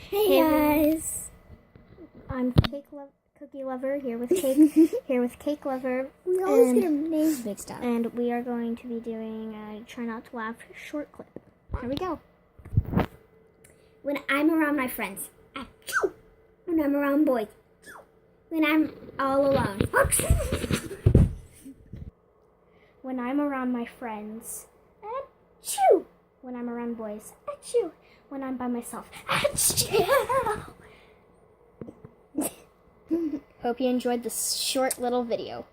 Hey guys, I'm Cookie Lover here with Cake Lover. We always get our names mixed up. And we are going to be doing a try not to laugh short clip. Here we go. When I'm around my friends, achoo. When I'm around boys, achoo. When I'm all alone, achoo. When I'm around my friends, achoo. When I'm around boys, achoo. When I'm by myself, achoo. Hope you enjoyed this short little video.